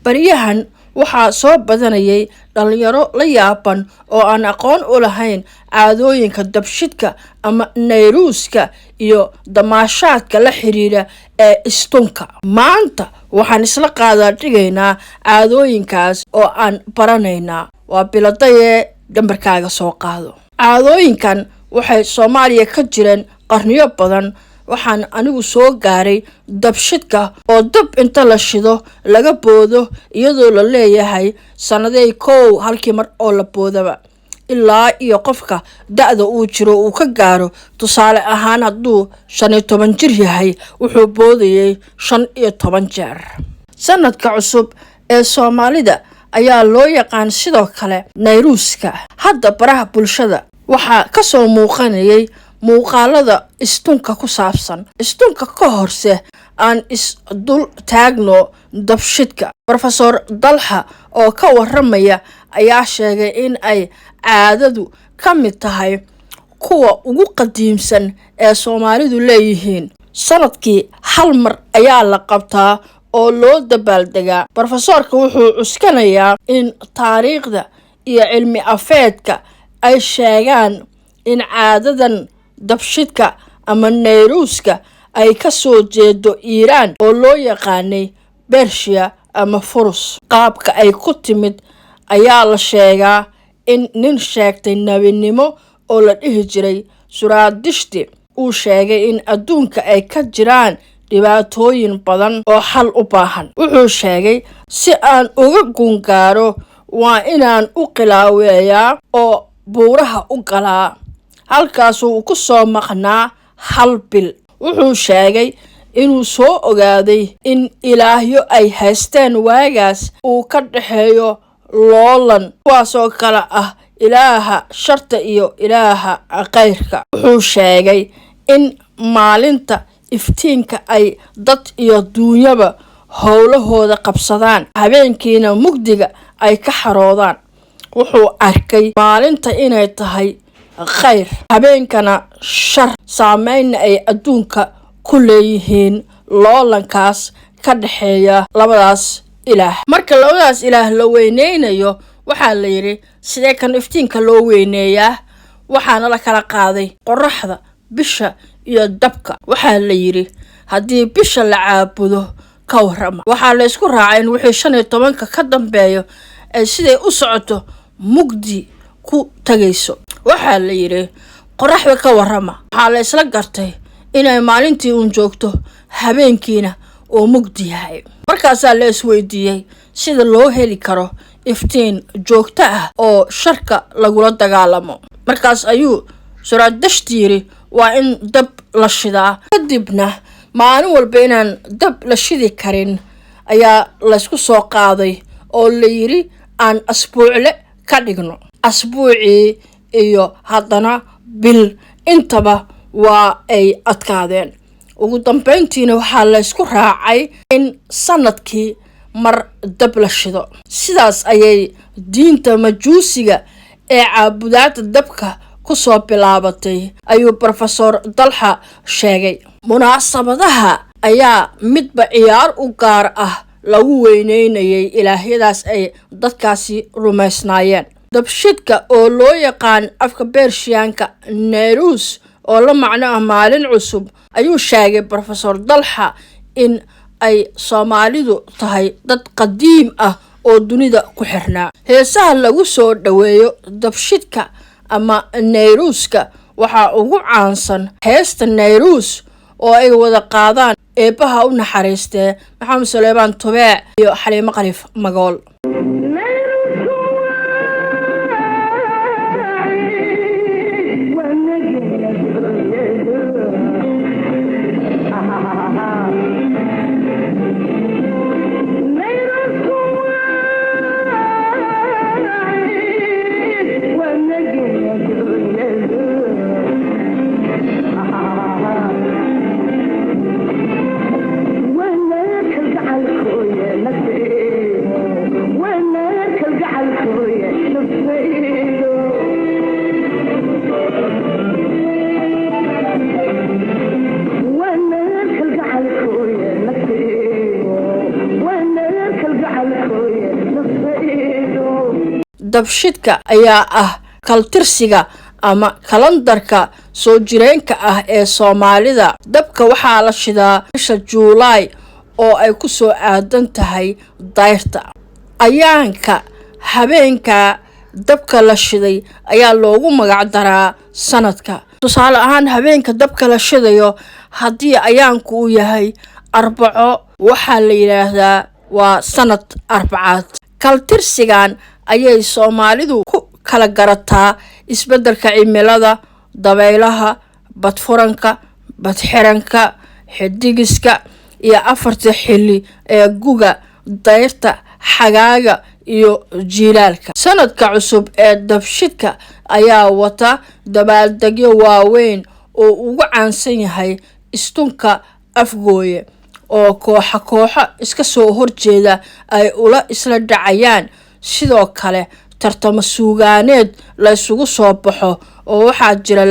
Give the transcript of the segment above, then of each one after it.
baryahan waxaa soo badanayay dhalinyaro la yaaban oo aan aqoon u lahayn caadooyinka dabshidka ama nayruuska iyo damaashaadka la xiriira ee istunka. maanta waxaan isla qaadaa dhigaynaa caadooyinkaas oo aan baranaynaa. waa biladaye gambarkaaga soo qaado. caadooyinkan waxay Soomaaliya ka jireen qarniyo badan. waxaan anigu soo gaaray dabshidka oo dab inta la shido laga boodo iyadoo la leeyahay sanaday kow halkii mar oo la boodaba ilaa iyo qofka da'da uu jiro uu ka gaaro. tusaale ahaan hadduu 15 jir yahay wuxuu boodayay 15 jeer. sanadka cusub ee Soomaalida ayaa loo yaqaan sidoo kale nayruuska. hadda baraha bulshada waxaa ka soo muuqanayay muuqaalada istunka ku saabsan. istunka ka horse aan dul taagno dabshidka. Professor Dalxa oo ka waramaya ayaa sheegay in ay caadadu ka mid tahay kuwa ugu qadiimsan ee Soomaalidu leeyihiin. sanadkii hal mar ayaa la qabtaa oo loo dabaaldegaa. Professorka wuxuu cuskanayaa in taariikhda iyo cilmi afeedka ay sheegaan in caadadan dabshidka ama nayruuska ay ka soo jeedo Iiraan oo loo yaqaanay Persia ama Furus. qaabka ay ku timid ayaa la sheegaa in nin sheegtay nabinimo oo la dhihi jiray Suraadishti uu sheegay in adduunka ay ka jiraan dhibaatooyin badan oo xal u baahan. wuxuu sheegay si aan uga gungaaro waa inaan u qilaaweeyaa oo buuraha u galaa. halkaasuu ku soo maqnaa hal bil. wuxuu sheegay inuu soo ogaaday in ilaahyo ay haysteen waagaas uu ka dhaxeeyo loolan kuwaasoo kala ah ilaaha sharta iyo ilaaha khayrka. wuxuu sheegay in maalinta iftiinka ay dad iyo duunyaba howlahooda qabsadaan, habeenkiina mugdiga ay ka xaroodaan. wuxuu arkay maalinta inay tahay khayr, habeenkana shar, saameynna ay adduunka ku leeyihiin loolankaas ka dhaxeeya labadaas ilaah. marka labadaas ilaah la weyneynayo waxaa la yiri sidee kan iftiinka loo weyneeyaa? waxaana la kala qaaday qoraxda, bisha iyo dabka. waxaa la yiri haddii bisha la caabudo ka warama. waxaa la isku raacay in wixii 15 ka dambeeyo ay siday u socoto mugdi ku tagayso. waxaa la yiri qoraxda ka warama. waxaa la isla gartay inay maalintii uun joogto, habeenkiina oo mugdi yahay. markaasaa la isweydiiyey sida loo heli karo iftiin joogto ah oo sharka lagula dagaalamo. markaas ayuu Suraadishti yiri waa in dab la shidaa. kadibna maalin walba inaan dab la shidi karin ayaa la isku soo qaaday oo la yiri aan asbuucle ka dhigno. asbuucii iyo haddana bil intaba waa ay adkaadeen. ugu dambeyntiina waxaa la isku raacay in sanadkii mar dab la shido. sidaas ayay diinta majuusiga ee caabudaada dabka ku soo bilaabatay, ayuu Professor Dalxa sheegay. munaasabadaha ayaa midba ciyaar u gaar ah lagu weyneynayay ilaahyadaas ay dadkaasi rumaysnaayeen. dabshidka oo loo yaqaan afka Bershiyaanka Nayruus oo la macno ah maalin cusub, ayuu sheegay Professor Dalxa in ay Soomaalidu tahay dad qadiim ah oo dunida ku xirnaa. heesaha lagu soo dhaweeyo dabshidka ama nayruuska waxaa ugu caansan heesta Nayruus oo ay wada qaadaan eebaha u naxariistay Maxamed Suleymaan Tubeec iyo Xaliimo Qaliif Magool. dabshidka ayaa ah kaltirsiga ama kalandarka soo jireenka ah ee Soomaalida. Dabka waxaa la shidaa bisha Juulaay oo ay ku soo aadan tahay dayrta. Ayaanka habeenka dabka la shiday ayaa loogu magac daraa sanadka. Tusaale ahaan, habeenka dabka la shidayo haddii ayaanku uu yahay Arbaco, waxaa la yiraahdaa waa sanad arbacaad. Kaltirsigan ayay Soomaalidu ku kala garataa isbeddelka cimilada, dabaylaha, badfuranka, badxiranka, xidigiska iyo afarta xilli ee guga, dayrta, xagaaga iyo jiilaalka. Sanadka cusub ee dabshidka ayaa wata dabaaldegyo waaweyn oo ugu caansan yahay istunka Afgooye oo kooxo iska soo horjeeda ay ula isla dhacayaan. Sidoo kale tartamo suugaaneed la isugu soo baxo oo waxaa jira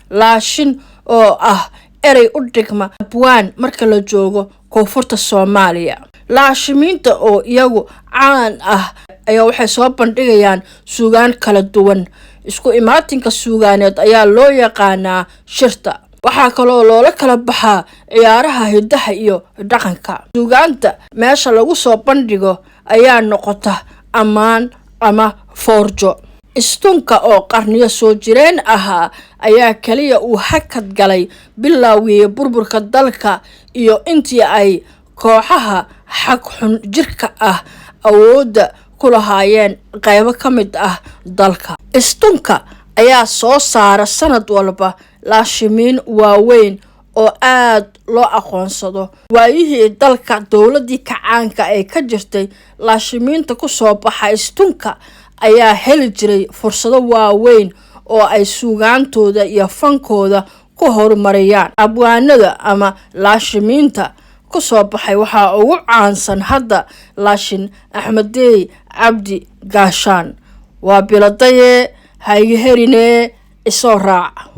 laashin oo ah erey u dhigma abwaan marka la joogo koonfurta Soomaaliya. Laashimiinta oo iyagu caan ah ayaa waxay soo bandhigayaan suugaan kala duwan. Isku imaatinka suugaaneed ayaa loo yaqaanaa shirta. Waxaa kaloo loola kala baxaa ciyaaraha hidaha iyo dhaqanka. Suugaanta meesha lagu soo bandhigo ayaa noqota ammaan ama foorjo. Istunka oo qarniyo soo jireen ahaa ayaa kaliya uu hakad galay bilowgii burburka dalka iyo intii ay kooxaha xag xun jirka ah awoodda ku lahaayeen qaybo ka mid ah dalka. Istunka ayaa soo saara sanad walba laashimiin waaweyn oo aad loo aqoonsado. Waayihii dalka dowladii kacaanka ay ka jirtay, laashimiinta ku soo baxa istunka ayaa heli jiray fursado waaweyn oo ay suugaantooda iyo fankooda ku horumariyaan. Abwaanada ama laashimiinta ku soo baxay waxaa ugu caansan hadda laashin Axmedeey Cabdi Gaashaan. Waa biladaye hayherine isoo raac.